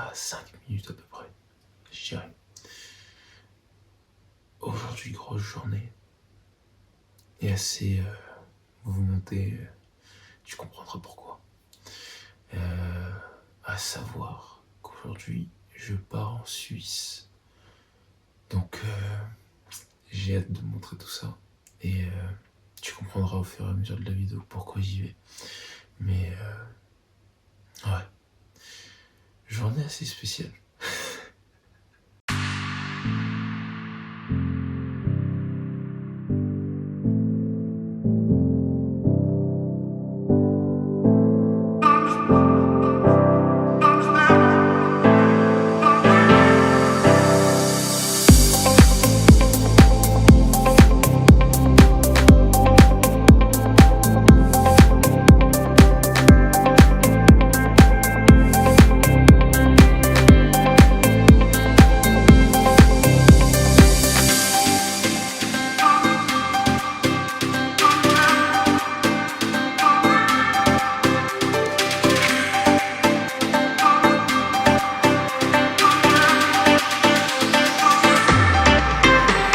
à 5 minutes à peu près, je dirais. Aujourd'hui, grosse journée. Et assez mouvementée, tu comprendras pourquoi. À savoir qu'aujourd'hui, je pars en Suisse. Donc, j'ai hâte de montrer tout ça. Et tu comprendras au fur et à mesure de la vidéo pourquoi j'y vais. Mais, ouais. Journée assez spéciale.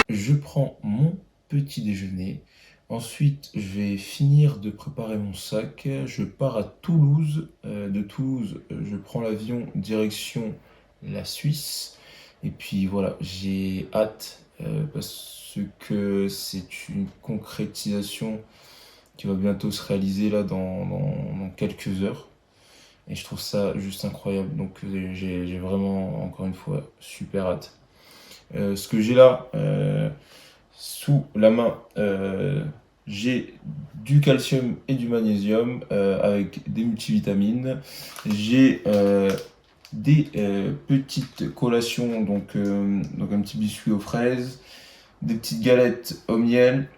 Je prends mon petit déjeuner. Ensuite, je vais finir de préparer mon sac. Je pars à Toulouse. De Toulouse, je prends l'avion direction la Suisse. Et puis voilà, j'ai hâte parce que c'est une concrétisation qui va bientôt se réaliser là dans quelques heures. Et je trouve ça juste incroyable. Donc j'ai vraiment, encore une fois, super hâte. Ce que j'ai là sous la main, j'ai du calcium et du magnésium avec des multivitamines. J'ai des petites collations, donc un petit biscuit aux fraises, des petites galettes au miel.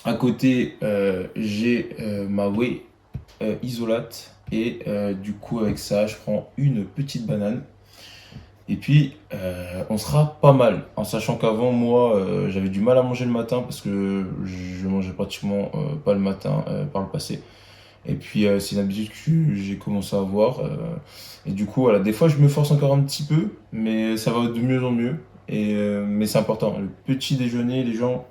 À côté, j'ai ma whey isolate et du coup avec ça, je prends une petite banane. Et puis, on sera pas mal, en sachant qu'avant, moi, j'avais du mal à manger le matin parce que je mangeais pratiquement pas le matin par le passé. Et puis, c'est une habitude que j'ai commencé à avoir. Et du coup, voilà, des fois, je me force encore un petit peu, mais ça va de mieux en mieux. Mais c'est important. Le petit déjeuner, les gens,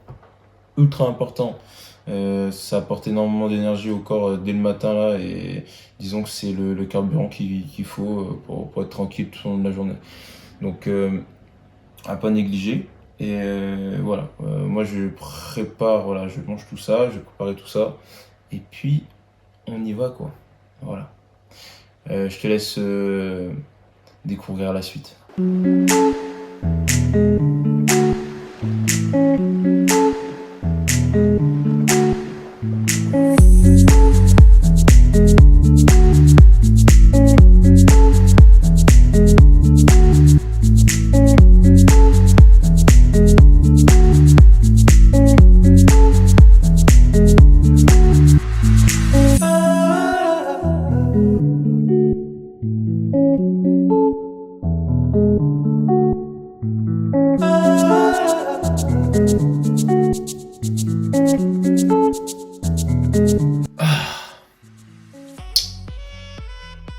ultra important. Ça apporte énormément d'énergie au corps dès le matin, là, et disons que c'est le carburant qu'il faut pour être tranquille tout au long de la journée. Donc, à pas négliger. Et voilà, moi je prépare, voilà, je mange tout ça, je vais préparer tout ça. Et puis, on y va, quoi. Voilà. Je te laisse découvrir la suite.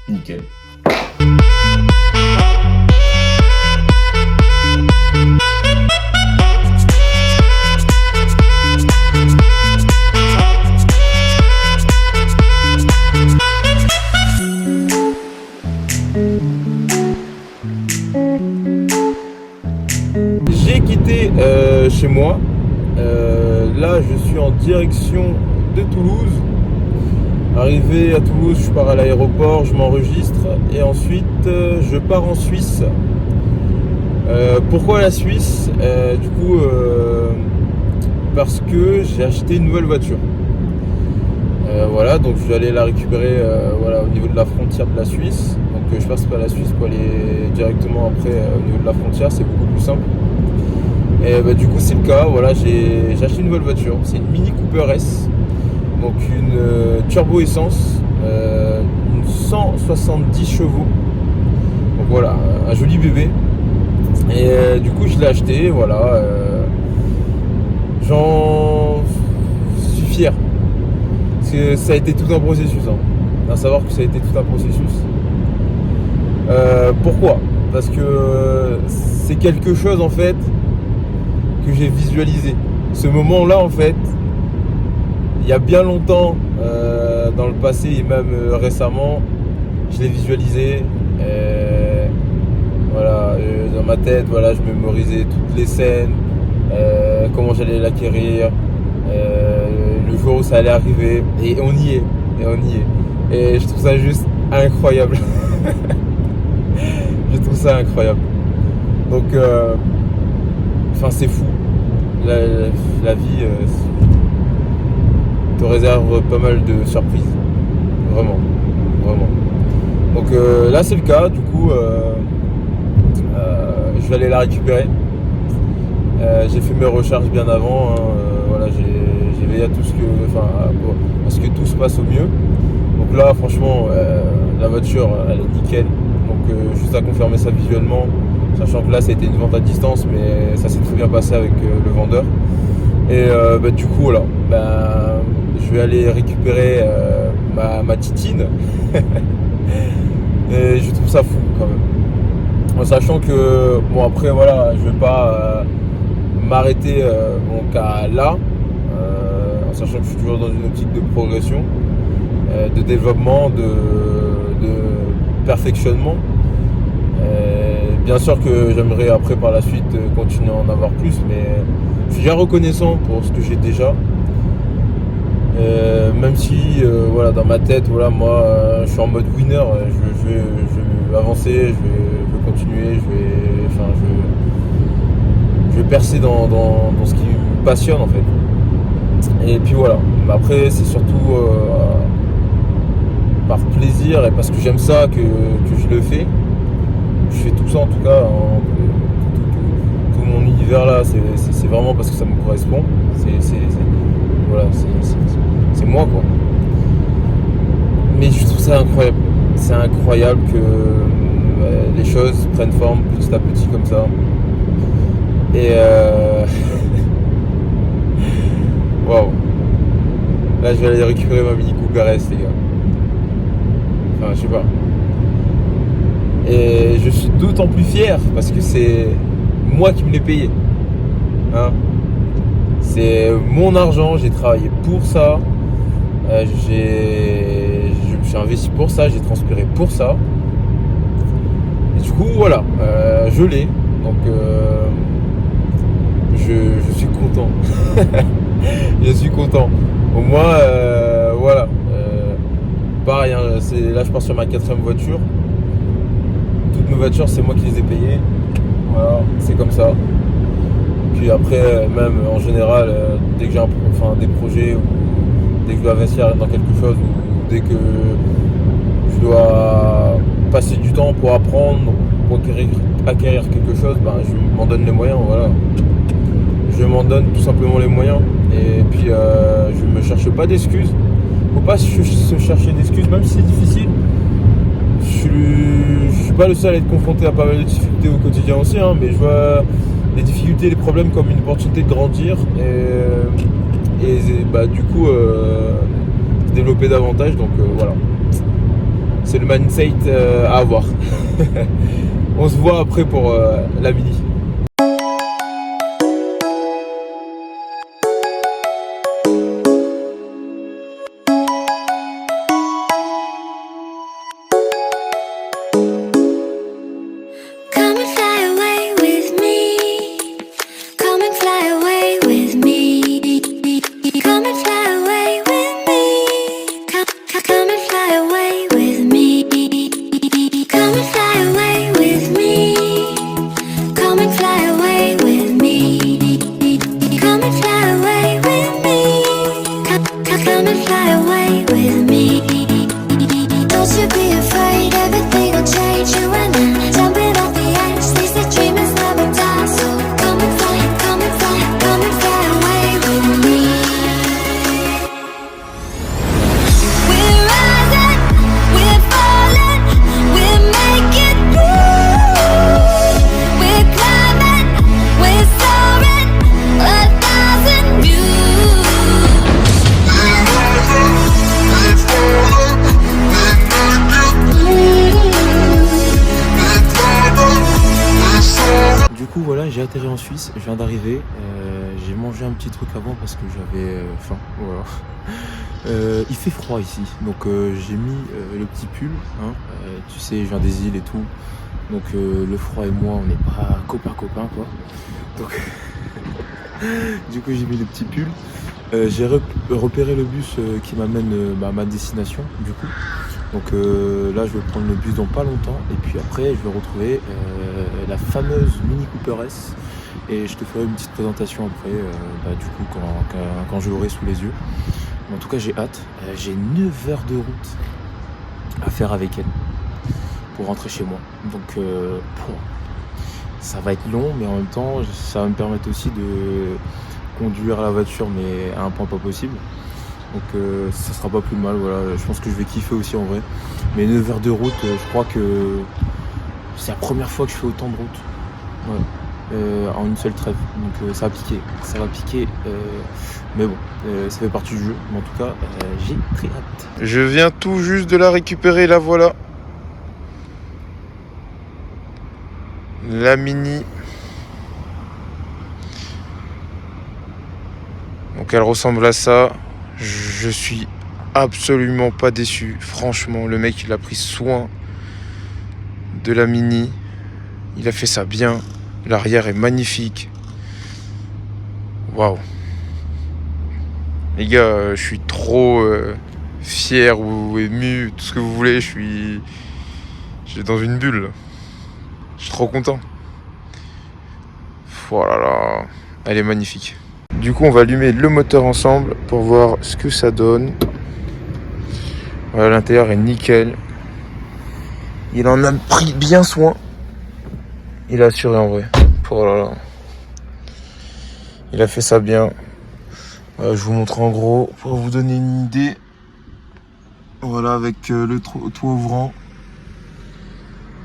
Nickel. J'ai quitté chez moi. Là, je suis en direction de Toulouse. Arrivé à Toulouse, je pars à l'aéroport, je m'enregistre et ensuite je pars en Suisse. Pourquoi la Suisse? Du coup, parce que j'ai acheté une nouvelle voiture. Voilà, donc je vais aller la récupérer voilà, au niveau de la frontière de la Suisse. Donc je passe par la Suisse pour aller directement après au niveau de la frontière, c'est beaucoup plus simple. Et du coup c'est le cas, voilà, j'ai acheté une nouvelle voiture, c'est une Mini Cooper S. Donc une turbo essence, une 170 chevaux. Donc voilà, un joli bébé. Et du coup je l'ai acheté, voilà. J'en suis fier. Parce que ça a été tout un processus. À savoir que ça a été tout un processus. Pourquoi? Parce que c'est quelque chose en fait que j'ai visualisé. Ce moment-là en fait, il y a bien longtemps, dans le passé et même récemment, je l'ai visualisé. Voilà, dans ma tête, voilà, je mémorisais toutes les scènes, comment j'allais l'acquérir, le jour où ça allait arriver, et on y est, et on y est. Et je trouve ça juste incroyable. Je trouve ça incroyable. Donc, enfin, c'est fou. La vie te réserve pas mal de surprises. Vraiment, vraiment. Donc là, c'est le cas. Du coup, je vais aller la récupérer. J'ai fait mes recherches bien avant. Hein, voilà, j'ai veillé à tout ce que, enfin, à ce que tout se passe au mieux. Donc là, franchement, la voiture, elle est nickel. Donc juste à confirmer ça visuellement, sachant que là, ça a été une vente à distance, mais ça s'est très bien passé avec le vendeur. Et du coup, voilà, je vais aller récupérer ma titine. Et je trouve ça fou quand même. En sachant que, bon, après, voilà, je vais pas m'arrêter qu'à là, en sachant que je suis toujours dans une optique de progression, de développement, de perfectionnement. Bien sûr que j'aimerais après par la suite continuer à en avoir plus, mais je suis déjà reconnaissant pour ce que j'ai déjà. Même si voilà, dans ma tête, voilà, moi je suis en mode winner, je vais avancer, je vais continuer, je vais percer dans ce qui me passionne en fait. Et puis voilà, mais après c'est surtout par plaisir et parce que j'aime ça que je le fais. Je fais tout ça en tout cas, tout mon univers là, c'est vraiment parce que ça me correspond. Voilà, c'est moi quoi. Mais je trouve ça incroyable. C'est incroyable que les choses prennent forme petit à petit comme ça. Et waouh. Là je vais aller récupérer ma Mini Cooper S les gars. Enfin je sais pas. Et je suis d'autant plus fier parce que c'est moi qui me l'ai payé. Hein, c'est mon argent, j'ai travaillé pour ça. Je me suis investi pour ça, j'ai transpiré pour ça. Et du coup, voilà, je l'ai. Donc, je suis content. Je suis content. Au moins, voilà. Pareil, hein, là, je pars sur ma 4e voiture. Toutes mes voitures, c'est moi qui les ai payées. Voilà, c'est comme ça. Puis après, même en général, dès que j'ai des projets ou dès que je dois investir dans quelque chose ou dès que je dois passer du temps pour apprendre, pour acquérir quelque chose, je m'en donne les moyens, voilà. Je m'en donne tout simplement les moyens. Et puis je me cherche pas d'excuses. Faut pas se chercher d'excuses, même si c'est difficile. Je suis pas le seul à être confronté à pas mal de difficultés au quotidien aussi, hein, mais je vois les difficultés et les problèmes comme une opportunité de grandir et du coup se développer davantage. Donc voilà, c'est le mindset à avoir. On se voit après pour la mini. Come and coup voilà, j'ai atterri en Suisse, je viens d'arriver, j'ai mangé un petit truc avant parce que j'avais faim, voilà. Il fait froid ici, donc j'ai mis le petit pull, hein, tu sais, je viens des îles et tout, donc le froid et moi on n'est pas copains quoi, donc du coup j'ai mis le petit pull. J'ai repéré le bus qui m'amène à ma destination du coup. Donc là je vais prendre le bus dans pas longtemps et puis après je vais retrouver la fameuse Mini Cooper S et je te ferai une petite présentation après du coup quand je l'aurai sous les yeux. Mais en tout cas j'ai hâte, j'ai 9 heures de route à faire avec elle pour rentrer chez moi. Donc ça va être long mais en même temps ça va me permettre aussi de conduire la voiture mais à un point pas possible. Donc ça sera pas plus mal, voilà. Je pense que je vais kiffer aussi en vrai. Mais 9 heures de route, je crois que c'est la première fois que je fais autant de route. Ouais. En une seule trêve. Donc ça va piquer. Mais bon, ça fait partie du jeu. Mais en tout cas, j'ai très hâte. Je viens tout juste de la récupérer, la voilà. La Mini. Donc elle ressemble à ça. Je suis absolument pas déçu. Franchement, le mec il a pris soin de la Mini. Il a fait ça bien. L'arrière est magnifique. Waouh. Les gars, je suis trop fier ou ému, tout ce que vous voulez. Je suis dans une bulle. Je suis trop content. Voilà, là. Elle est magnifique. Du coup, on va allumer le moteur ensemble pour voir ce que ça donne. Voilà, l'intérieur est nickel. Il en a pris bien soin. Il a assuré en vrai. Oh là là. Il a fait ça bien. Voilà, je vous montre en gros pour vous donner une idée. Voilà, avec le toit ouvrant.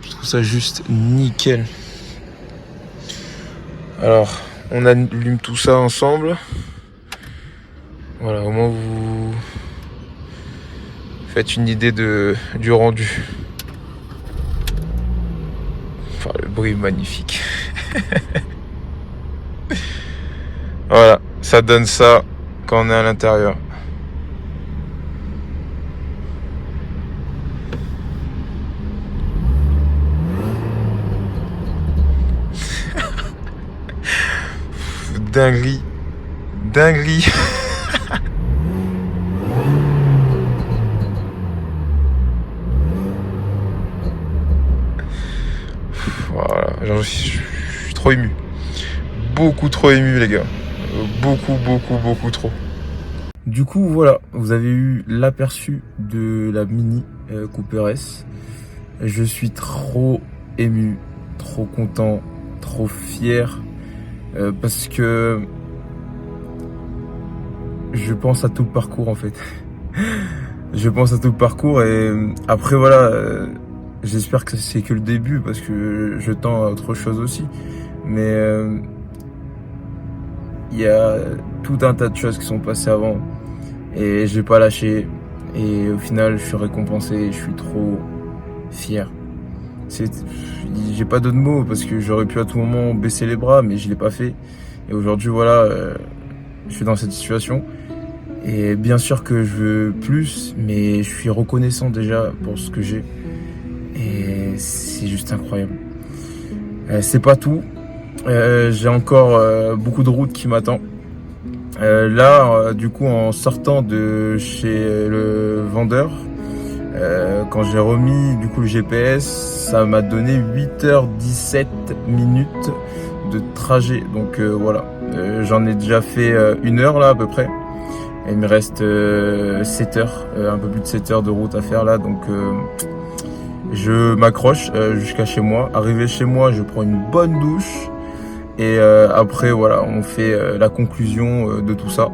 Je trouve ça juste nickel. Alors, on allume tout ça ensemble. Voilà, au moins vous faites une idée du rendu. Enfin, le bruit est magnifique. Voilà, ça donne ça quand on est à l'intérieur. Dinguerie. Voilà, je suis trop ému. Beaucoup trop ému les gars. Beaucoup trop. Du coup voilà, vous avez eu l'aperçu de la Mini Cooper S. Je suis trop ému, trop content, trop fier. Parce que je pense à tout le parcours en fait. Je pense à tout le parcours et après voilà, j'espère que c'est que le début parce que je tends à autre chose aussi. Mais il y a tout un tas de choses qui sont passées avant et j'ai pas lâché. Et au final, je suis récompensé et je suis trop fier. J'ai pas d'autres mots parce que j'aurais pu à tout moment baisser les bras, mais je l'ai pas fait. Et aujourd'hui, voilà, je suis dans cette situation. Et bien sûr que je veux plus, mais je suis reconnaissant déjà pour ce que j'ai. Et c'est juste incroyable. C'est pas tout. J'ai encore beaucoup de routes qui m'attendent. Là, du coup, en sortant de chez le vendeur, quand j'ai remis du coup le GPS, ça m'a donné 8h17 minutes de trajet. Donc voilà, j'en ai déjà fait 1 heure là à peu près. Et il me reste 7 heures, un peu plus de 7 heures de route à faire là. Donc je m'accroche jusqu'à chez moi. Arrivé chez moi, je prends une bonne douche. Et après voilà, on fait la conclusion de tout ça.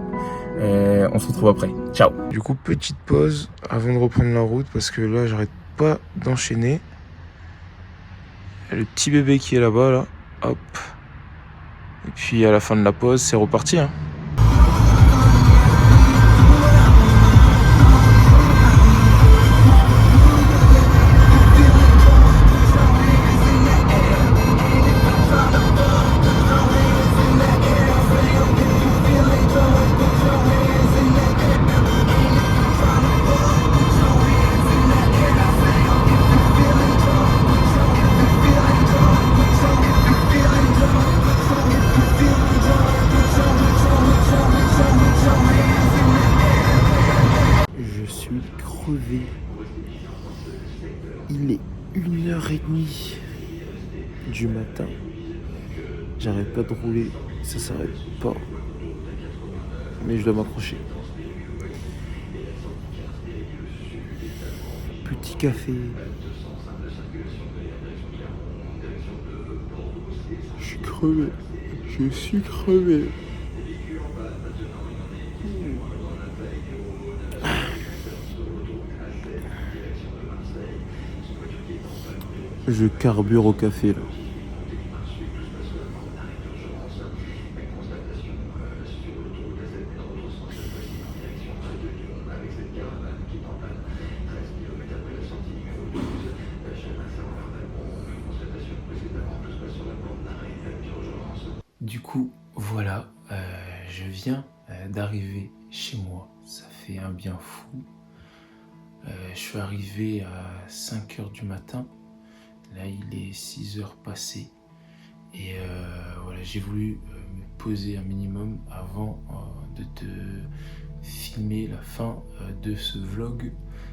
On se retrouve après. Ciao. Du coup, petite pause avant de reprendre la route parce que là, j'arrête pas d'enchaîner. Le petit bébé qui est là-bas, là. Hop. Et puis à la fin de la pause, c'est reparti. Hein. du matin. J'arrête pas de rouler, ça s'arrête pas. Mais je dois m'accrocher. Petit café. Je suis crevé. Je suis crevé. Je carbure au café là. Du coup, voilà, je viens d'arriver chez moi. Ça fait un bien fou. Je suis arrivé à 5h du matin. Là, il est 6h passées. Et voilà, j'ai voulu me poser un minimum avant de te filmer la fin de ce vlog.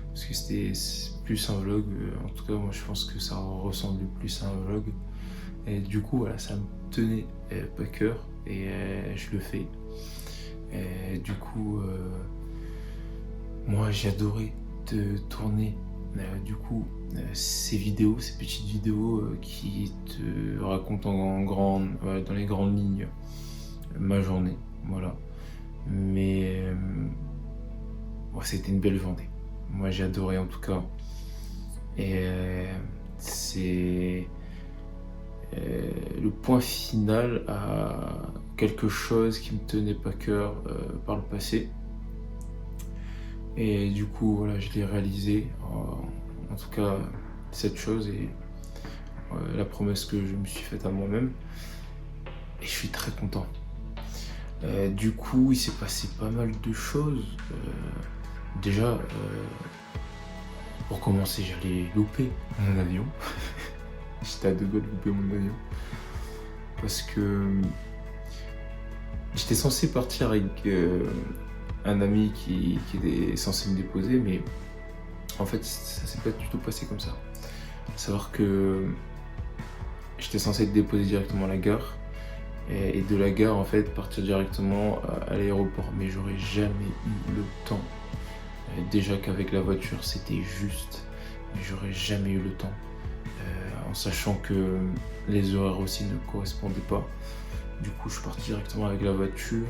Parce que c'est plus un vlog. En tout cas, moi, je pense que ça ressemble plus à un vlog. Et du coup, voilà, ça me tenait pas cœur et je le fais. Et du coup, moi, j'ai adoré te tourner ces vidéos, ces petites vidéos qui te racontent dans les grandes lignes ma journée, voilà. Mais c'était une belle journée. Moi, j'ai adoré en tout cas. Et c'est le point final à quelque chose qui me tenait pas cœur par le passé. Et du coup, voilà, je l'ai réalisé, en tout cas, cette chose et la promesse que je me suis faite à moi-même. Et je suis très content. Du coup, il s'est passé pas mal de choses. Déjà, pour commencer, j'allais louper mon avion. J'étais à deux doigts de louper mon avion. Parce que j'étais censé partir avec un ami qui était censé me déposer, mais en fait, ça s'est pas du tout passé comme ça. À savoir que j'étais censé être déposé directement à la gare, et de la gare, en fait, partir directement à l'aéroport. Mais j'aurais jamais eu le temps. Déjà qu'avec la voiture, c'était juste, mais j'aurais jamais eu le temps. En sachant que les horaires aussi ne correspondaient pas. Du coup, je suis parti directement avec la voiture,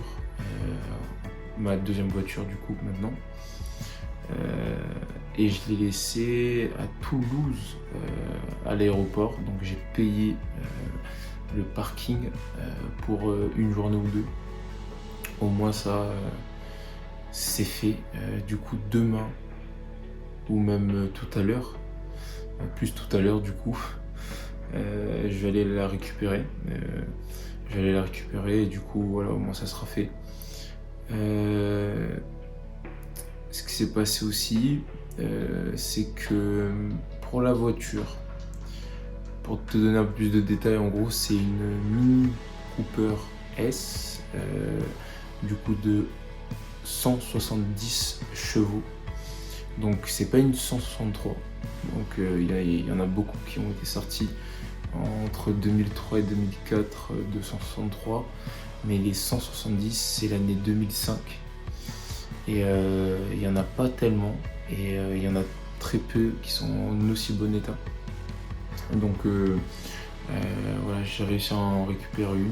ma deuxième voiture du coup maintenant. Et je l'ai laissé à Toulouse, à l'aéroport. Donc j'ai payé le parking pour une journée ou deux. Au moins ça, c'est fait. Du coup, demain, ou même tout à l'heure, plus tout à l'heure du coup, je vais aller la récupérer. Et du coup, voilà, au moins ça sera fait. Ce qui s'est passé aussi, c'est que pour la voiture, pour te donner un peu plus de détails, en gros, c'est une Mini Cooper S, du coup de 170 chevaux. Donc c'est pas une 163. Donc il y en a beaucoup qui ont été sortis entre 2003 et 2004 de 163. Mais les 170, c'est l'année 2005. Et il n'y en a pas tellement. Et il y en a très peu qui sont en aussi bon état. Donc voilà, j'ai réussi à en récupérer une.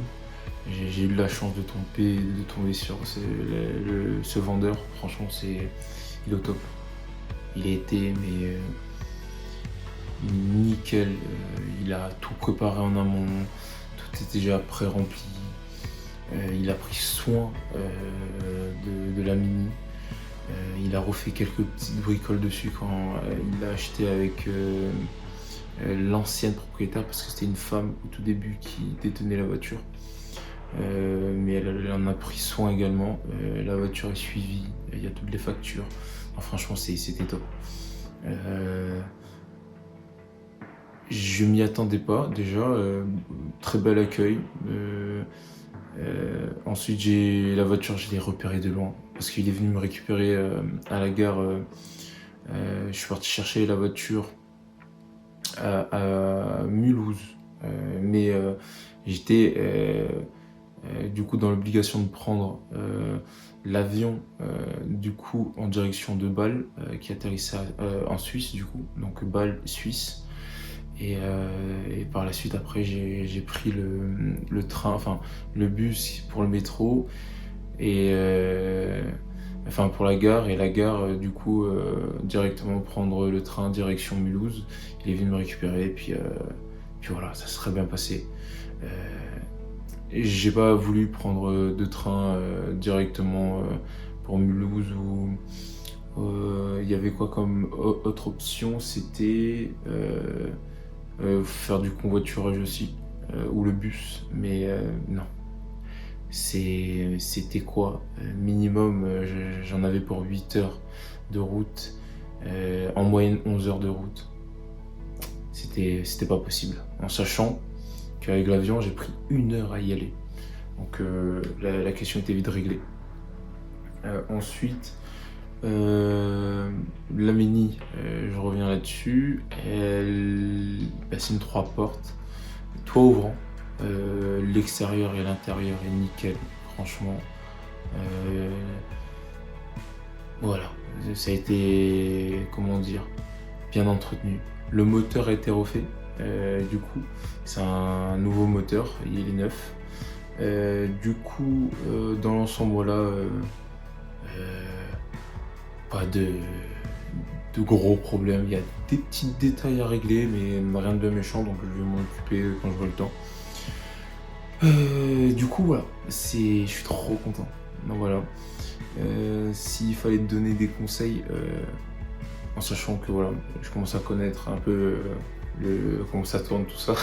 J'ai eu la chance de tomber sur ce vendeur. Franchement, il est au top. Il a été nickel. Il a tout préparé en amont. Tout était déjà pré-rempli. Il a pris soin de la Mini. Il a refait quelques petites bricoles dessus quand il l'a acheté avec l'ancienne propriétaire, parce que c'était une femme au tout début qui détenait la voiture. Mais elle en a pris soin également. La voiture est suivie, il y a toutes les factures. Enfin, franchement, c'était top. Je m'y attendais pas déjà. Très bel accueil. Ensuite, la voiture, je l'ai repérée de loin parce qu'il est venu me récupérer à la gare. Je suis parti chercher la voiture à Mulhouse. mais j'étais du coup dans l'obligation de prendre l'avion du coup en direction de Bâle qui atterrissait en Suisse du coup, donc Bâle, Suisse. Et par la suite, après, j'ai pris le train, enfin le bus pour le métro, et enfin pour la gare, et la gare, du coup, directement prendre le train direction Mulhouse. Il est venu me récupérer, puis voilà, ça s'est très bien passé. Et j'ai pas voulu prendre de train directement pour Mulhouse, où il y avait quoi comme autre option, c'était faire du convoiturage aussi, ou le bus, mais non. C'était quoi? Minimum, j'en avais pour 8 heures de route, en moyenne 11 heures de route. C'était pas possible. En sachant qu'avec l'avion, j'ai pris 1 heure à y aller. Donc la question était vite réglée. Ensuite, la Mini, je reviens là-dessus. C'est une 3 portes, toit ouvrant. L'extérieur et l'intérieur est nickel, franchement. Voilà, ça a été, comment dire, bien entretenu. Le moteur a été refait, du coup, c'est un nouveau moteur, il est neuf. Du coup, dans l'ensemble, voilà, pas de gros problèmes. Il y a des petits détails à régler, mais rien de bien méchant, donc je vais m'en occuper quand j'aurai le temps. Du coup, voilà, je suis trop content. Donc voilà, s'il fallait te donner des conseils, en sachant que voilà, je commence à connaître un peu comment ça tourne tout ça.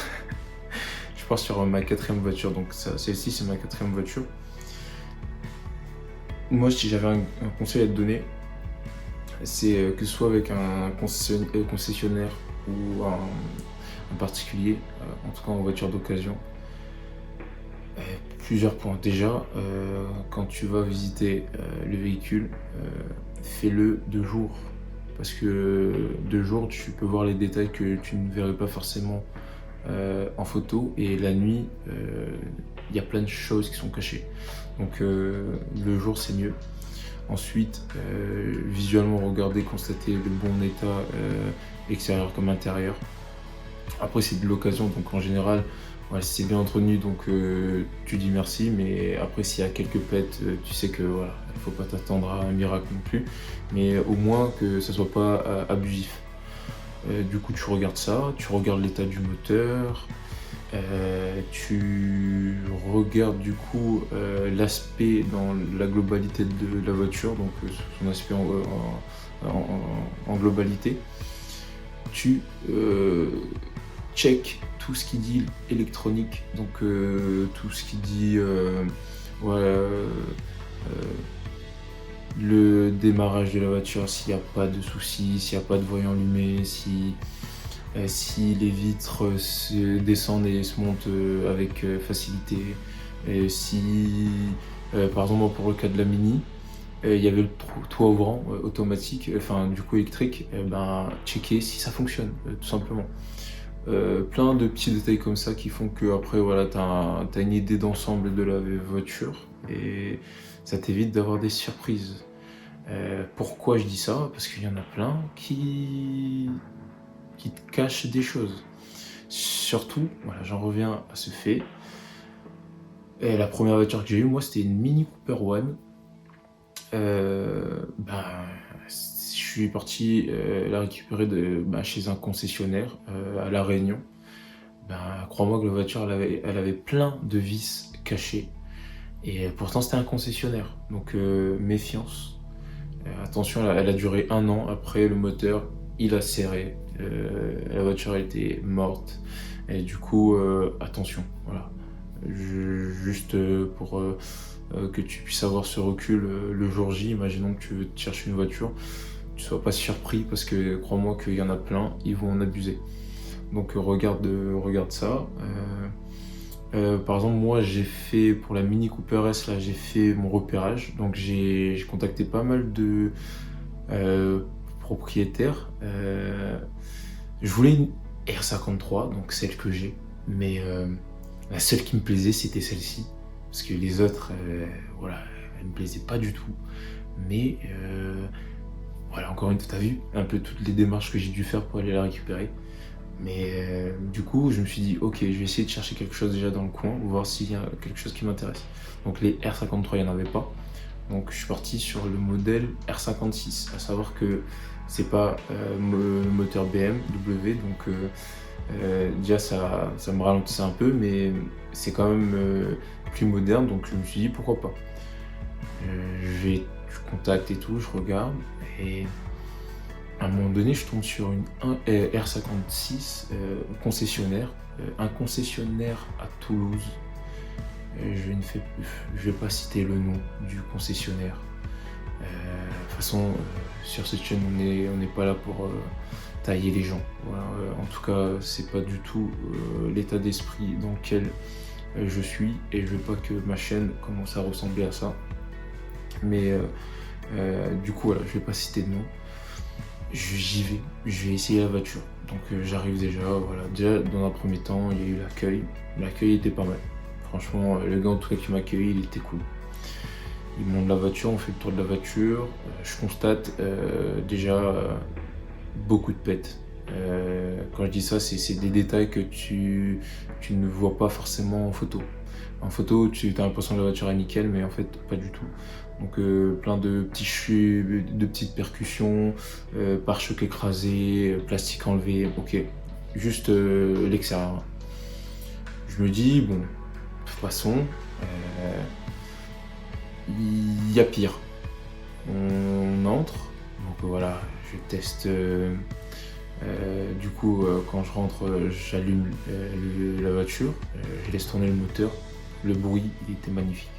Je pars sur ma 4e voiture, donc celle-ci c'est ma 4e voiture. Moi, si j'avais un conseil à te donner, c'est que ce soit avec un concessionnaire ou un particulier, en tout cas en voiture d'occasion, plusieurs points. Déjà, quand tu vas visiter le véhicule, fais-le de jour. Parce que de jour, tu peux voir les détails que tu ne verrais pas forcément en photo. Et la nuit, il y a plein de choses qui sont cachées. Donc le jour, c'est mieux. Ensuite, visuellement, regarder, constater le bon état extérieur comme intérieur. Après, c'est de l'occasion, donc en général, voilà, si c'est bien entretenu, donc tu dis merci, mais après s'il y a quelques pètes, tu sais que voilà, il faut pas t'attendre à un miracle non plus, mais au moins que ça soit pas abusif. Du coup, tu regardes ça, tu regardes l'état du moteur, tu regardes du coup l'aspect dans la globalité de la voiture, donc son aspect en globalité. Tu check tout ce qui dit électronique, donc tout ce qui dit voilà, le démarrage de la voiture, s'il n'y a pas de soucis, s'il n'y a pas de voyant allumé, si les vitres se descendent et se montent avec facilité, si par exemple pour le cas de la Mini, il y avait le toit ouvrant automatique, enfin du coup électrique, checker si ça fonctionne tout simplement. Plein de petits détails comme ça qui font que après voilà, t'as une idée d'ensemble de la voiture et ça t'évite d'avoir des surprises. Pourquoi je dis ça? Parce qu'il y en a plein qui te cachent des choses. Surtout, voilà, j'en reviens à ce fait. Et la première voiture que j'ai eue, moi, c'était une Mini Cooper One. Je suis parti la récupérer chez un concessionnaire à La Réunion. Crois-moi que la voiture, elle avait plein de vis cachées. Et pourtant, c'était un concessionnaire. Donc, méfiance. Attention, elle a duré 1 an. Après, le moteur, il a serré. La voiture, elle était morte. Et du coup, attention. Voilà. Juste pour que tu puisses avoir ce recul le jour J. Imaginons que tu veux te chercher une voiture. Tu sois pas surpris parce que crois-moi qu'il y en a plein, ils vont en abuser. Donc regarde ça. Par exemple, moi j'ai fait pour la Mini Cooper S, là j'ai fait mon repérage. Donc j'ai contacté pas mal de propriétaires. Je voulais une R53, donc celle que j'ai. Mais la seule qui me plaisait, c'était celle-ci. Parce que les autres, voilà, elles me plaisaient pas du tout. Mais voilà, encore une fois, t'as vu un peu toutes les démarches que j'ai dû faire pour aller la récupérer. Mais du coup, je me suis dit, ok, je vais essayer de chercher quelque chose déjà dans le coin, voir s'il y a quelque chose qui m'intéresse. Donc les R53, il n'y en avait pas. Donc je suis parti sur le modèle R56, à savoir que c'est pas moteur BMW, donc déjà ça me ralentissait un peu, mais c'est quand même plus moderne, donc je me suis dit pourquoi pas. Je contacte et tout, je regarde, et à un moment donné je tombe sur une R56 concessionnaire, un concessionnaire à Toulouse. Je vais pas citer le nom du concessionnaire. De toute façon, sur cette chaîne, on n'est pas là pour tailler les gens. Voilà. En tout cas, c'est pas du tout l'état d'esprit dans lequel je suis, et je veux pas que ma chaîne commence à ressembler à ça. Mais du coup, voilà, je vais pas citer de nom. J'y vais, je vais essayer la voiture. Donc j'arrive déjà, voilà. Déjà, dans un premier temps, il y a eu l'accueil. L'accueil était pas mal. Franchement, le gars en tout cas qui m'a accueilli, il était cool. Il monte la voiture, on fait le tour de la voiture. Je constate déjà beaucoup de pètes. Quand je dis ça, c'est des détails que tu ne vois pas forcément en photo. En photo, tu as l'impression que la voiture est nickel, mais en fait, pas du tout. Donc plein de petites percussions, pare-choc écrasé, plastique enlevé, ok. Juste l'extérieur. Je me dis, bon, de toute façon, il y a pire. On entre, donc voilà, je teste. Du coup, quand je rentre, j'allume la voiture, je laisse tourner le moteur. Le bruit, il était magnifique.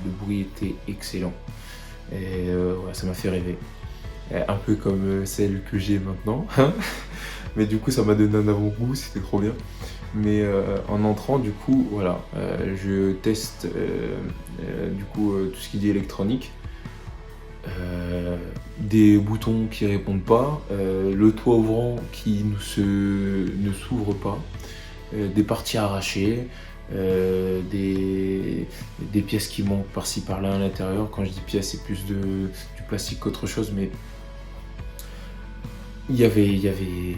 Le bruit était excellent. Et ouais, ça m'a fait rêver. Un peu comme celle que j'ai maintenant. Mais du coup, ça m'a donné un avant-goût, c'était trop bien. Mais en entrant, du coup, voilà, je teste du coup tout ce qui est électronique. Des boutons qui répondent pas, le toit ouvrant qui ne s'ouvre pas, des parties arrachées, des pièces qui manquent par-ci par-là à l'intérieur. Quand je dis pièces, c'est plus du plastique qu'autre chose, mais il y avait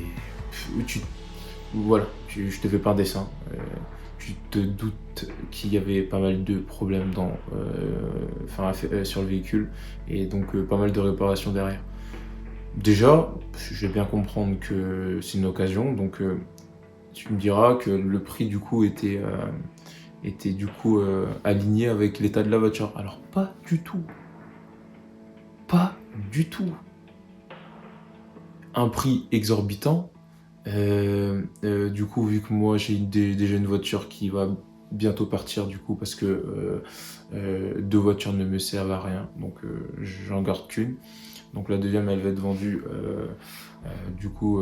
voilà, je te fais pas un dessin. Tu te doutes qu'il y avait pas mal de problèmes sur le véhicule, et donc pas mal de réparations derrière. Déjà, je vais bien comprendre que c'est une occasion, donc tu me diras que le prix du coup était du coup aligné avec l'état de la voiture. Alors pas du tout. Pas du tout. Un prix exorbitant. Du coup, vu que moi j'ai déjà une voiture qui va bientôt partir, du coup, parce que 2 voitures ne me servent à rien, donc j'en garde qu'une. Donc la deuxième, elle va être vendue du coup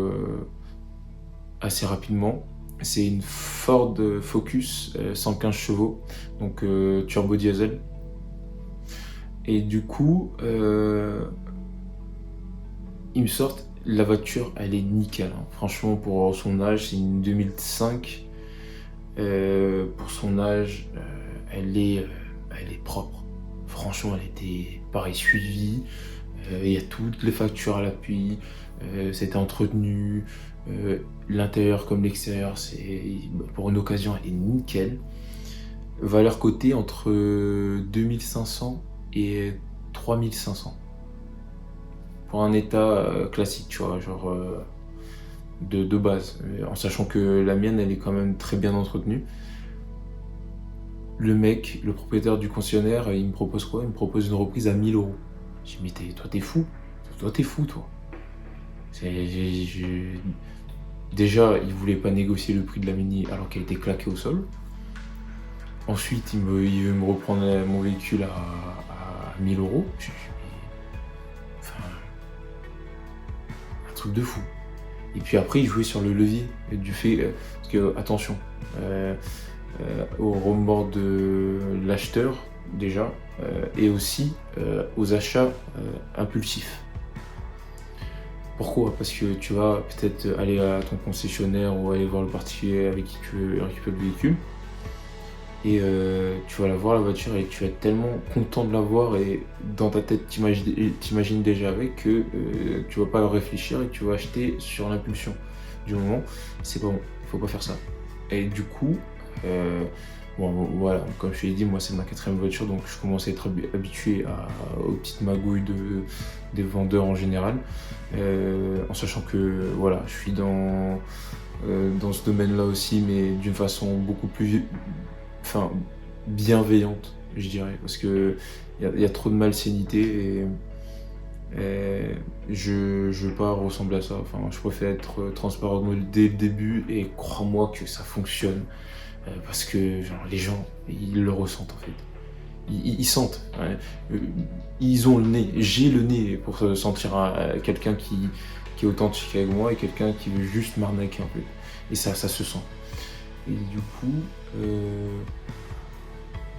assez rapidement. C'est une Ford Focus 115 chevaux, donc turbo diesel. Et du coup, ils me sortent. La voiture, elle est nickel. Hein. Franchement, pour son âge, c'est une 2005. Pour son âge, elle est propre. Franchement, elle était pareil suivie. Il y a toutes les factures à l'appui. C'était entretenu. L'intérieur comme l'extérieur, pour une occasion, elle est nickel. Valeur cotée entre 2500 et 3500. Pour un état classique, tu vois, genre de base, en sachant que la mienne, elle est quand même très bien entretenue. Le mec, le propriétaire du concessionnaire, il me propose quoi? Il me propose une reprise à 1000 euros. J'ai dit, mais toi, t'es fou. Toi, t'es fou, toi. Déjà, il voulait pas négocier le prix de la Mini alors qu'elle était claquée au sol. Ensuite, il veut me reprendre mon véhicule à 1000 euros. Un truc de fou. Et puis après, il jouait sur le levier du fait, parce que attention, au remords de l'acheteur déjà, et aussi aux achats impulsifs. Pourquoi? Parce que tu vas peut-être aller à ton concessionnaire ou aller voir le particulier avec qui tu veux récupérer le véhicule. Et tu vas la voir la voiture et tu vas être tellement content de la voir et dans ta tête t'imagines déjà avec que tu vas pas réfléchir et tu vas acheter sur l'impulsion du moment. C'est pas bon, faut pas faire ça. Et du coup, bon voilà, comme je te l'ai dit, moi c'est ma 4e voiture donc je commence à être habitué aux petites magouilles des vendeurs en général. En sachant que voilà, je suis dans ce domaine-là aussi, mais d'une façon beaucoup plus enfin, bienveillante, je dirais, parce que il y a trop de malsénité et je veux pas ressembler à ça. Enfin, je préfère être transparent dès le début et crois-moi que ça fonctionne parce que genre, les gens, ils le ressentent en fait. Ils sentent. Ouais. Ils ont le nez. J'ai le nez pour sentir quelqu'un qui est authentique avec moi et quelqu'un qui veut juste m'arnaquer en fait. Et ça se sent. Et du coup,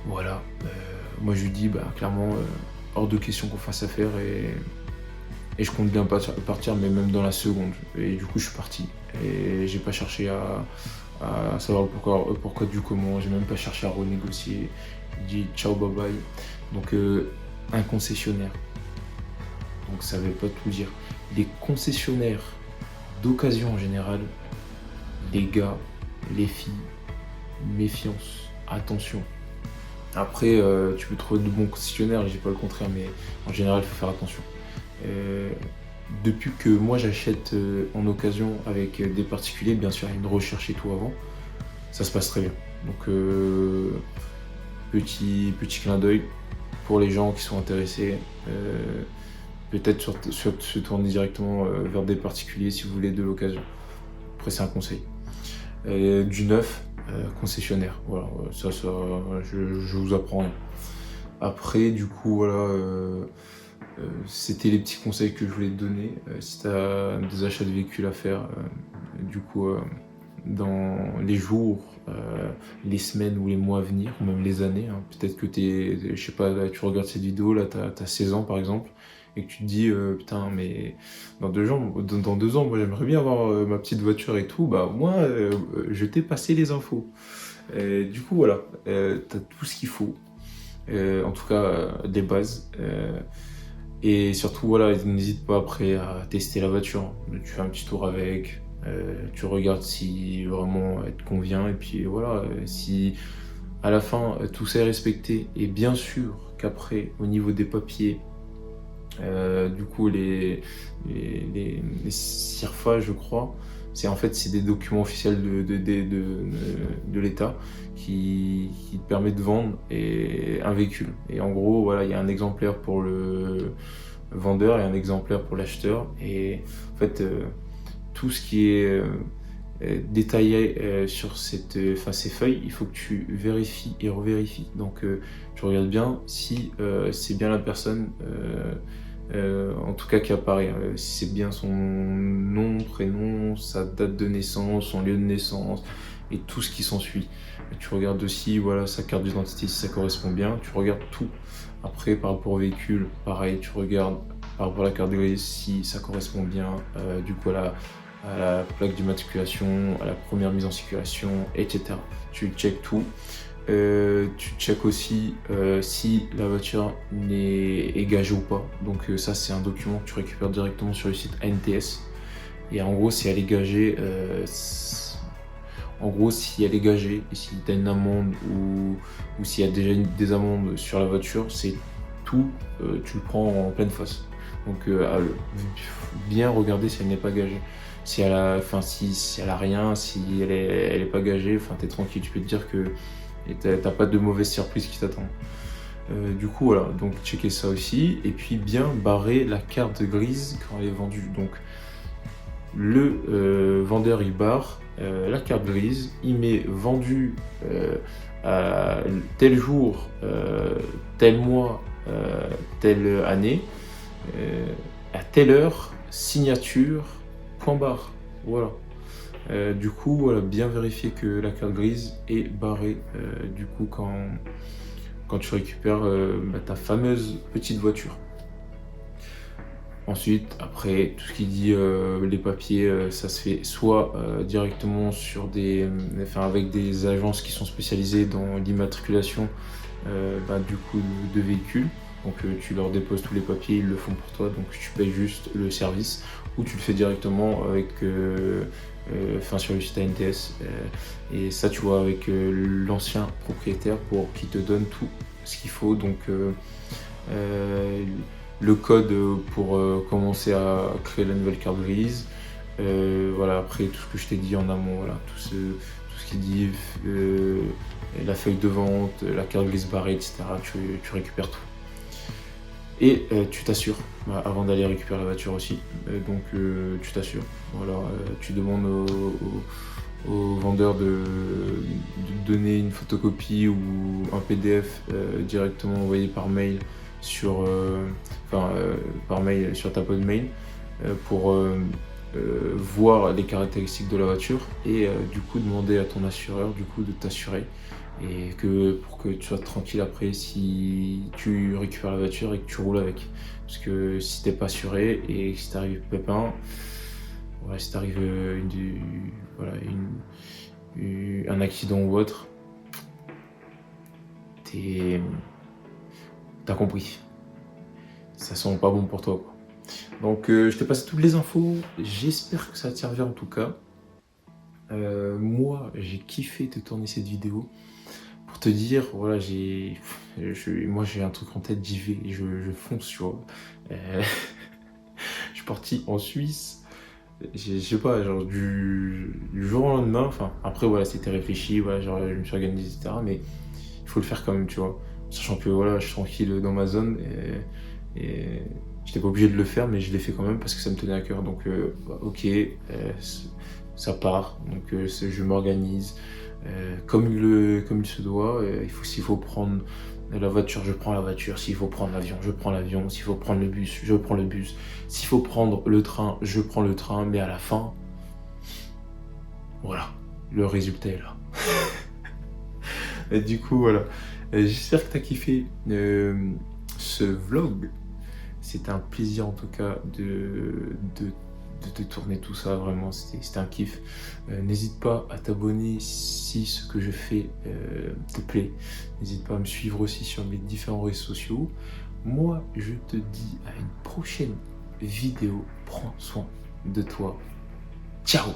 voilà. Moi je lui dis clairement hors de question qu'on fasse affaire et je compte bien partir, mais même dans la seconde. Et du coup je suis parti. Et j'ai pas cherché à savoir pourquoi du comment, j'ai même pas cherché à renégocier. J'ai dit ciao bye bye. Donc un concessionnaire. Donc ça veut pas tout dire. Les concessionnaires d'occasion en général, les gars, les filles, méfiance, attention. Après, tu peux trouver de bons concessionnaires, je dis pas le contraire, mais en général, il faut faire attention. Depuis que moi j'achète en occasion avec des particuliers, bien sûr, il y a une recherche et tout avant, ça se passe très bien. Donc, petit clin d'œil pour les gens qui sont intéressés. Peut-être se tourner directement vers des particuliers si vous voulez de l'occasion. Après, c'est un conseil. Du neuf, concessionnaire. Voilà, ça je vous apprends rien. Après, du coup, voilà, c'était les petits conseils que je voulais te donner. Si tu as des achats de véhicules à faire, du coup, dans les jours, les semaines ou les mois à venir, ou même les années, hein, peut-être que je sais pas, là, tu regardes cette vidéo, là, t'as 16 ans par exemple, et que tu te dis, putain, mais dans 2 ans, moi j'aimerais bien avoir ma petite voiture et tout, bah moi, je t'ai passé les infos. Du coup, voilà, t'as tout ce qu'il faut. En tout cas, des bases. Et surtout, voilà, n'hésite pas après à tester la voiture. Tu fais un petit tour avec, tu regardes si vraiment elle te convient, et puis voilà, si à la fin tout ça est respecté, et bien sûr qu'après, au niveau des papiers, du coup, les CIRFA, je crois, c'est des documents officiels de l'État qui te permettent de vendre un véhicule. Et en gros, voilà, il y a un exemplaire pour le vendeur et un exemplaire pour l'acheteur. Et en fait, tout ce qui est détaillé sur ces feuilles, il faut que tu vérifies et revérifies. Donc, tu regardes bien si c'est bien la personne. En tout cas qui apparaît, si c'est bien son nom, prénom, sa date de naissance, son lieu de naissance et tout ce qui s'ensuit. Tu regardes aussi voilà, sa carte d'identité si ça correspond bien, tu regardes tout. Après par rapport au véhicule, pareil, tu regardes par rapport à la carte grise si ça correspond bien du coup à la plaque d'immatriculation, à la première mise en circulation, etc. Tu checkes tout. Tu checkes aussi si la voiture est gagée ou pas. Donc ça c'est un document que tu récupères directement sur le site ANTS. Et en gros si elle est gagée, et si tu as une amende ou s'il y a déjà des amendes sur la voiture, c'est tout, tu le prends en pleine face. Donc bien regarder si elle n'est pas gagée. Si elle a rien, si elle est pas gagée, t'es tranquille, tu peux te dire que et t'as pas de mauvaise surprise qui t'attend. Du coup voilà, donc checker ça aussi, et puis bien barrer la carte grise quand elle est vendue. Donc le vendeur il barre la carte grise, il met vendu à tel jour, tel mois, telle année, à telle heure, signature, point barre. Voilà. Du coup, voilà, bien vérifier que la carte grise est barrée du coup quand tu récupères ta fameuse petite voiture. Ensuite, après, tout ce qui dit les papiers, ça se fait soit directement sur avec des agences qui sont spécialisées dans l'immatriculation du coup de véhicules. Donc tu leur déposes tous les papiers, ils le font pour toi, donc tu payes juste le service, ou tu le fais directement avec sur le site ANTS. Et ça, tu vois, avec l'ancien propriétaire pour qu'il te donne tout ce qu'il faut. Donc le code pour commencer à créer la nouvelle carte grise. Voilà, après tout ce que je t'ai dit en amont, voilà, tout ce qui dit la feuille de vente, la carte grise barrée, etc. Tu récupères tout. Et tu t'assures avant d'aller récupérer la voiture aussi. Donc tu t'assures. Voilà, tu demandes au vendeur de donner une photocopie ou un PDF directement envoyé par mail par mail sur ta boîte mail pour voir les caractéristiques de la voiture et du coup demander à ton assureur du coup de t'assurer et pour que tu sois tranquille après si tu récupères la voiture et que tu roules avec. Parce que si t'es pas assuré et que si t'arrive pépin, ouais, si t'arrive un accident ou autre, t'as compris. Ça sent pas bon pour toi, quoi. Donc je t'ai passé toutes les infos, j'espère que ça te servira en tout cas. Moi j'ai kiffé de tourner cette vidéo pour te dire, voilà, moi j'ai un truc en tête, j'y vais, je fonce, tu vois. Je suis parti en Suisse, je sais pas, genre du jour au lendemain, enfin après voilà, c'était réfléchi, voilà, genre je me suis organisé, etc. Mais il faut le faire quand même, tu vois. Sachant que voilà, je suis tranquille dans ma zone et j'étais pas obligé de le faire, mais je l'ai fait quand même parce que ça me tenait à cœur. Donc ok, ça part, donc je m'organise comme il se doit. S'il faut prendre la voiture, je prends la voiture. S'il faut prendre l'avion, je prends l'avion. S'il faut prendre le bus, je prends le bus. S'il faut prendre le train, je prends le train. Mais à la fin, voilà, le résultat est là. Et du coup, voilà. J'espère que tu as kiffé ce vlog. C'était un plaisir en tout cas de tourner tout ça, vraiment, c'était un kiff. N'hésite pas à t'abonner si ce que je fais te plaît. N'hésite pas à me suivre aussi sur mes différents réseaux sociaux. Moi, je te dis à une prochaine vidéo. Prends soin de toi. Ciao!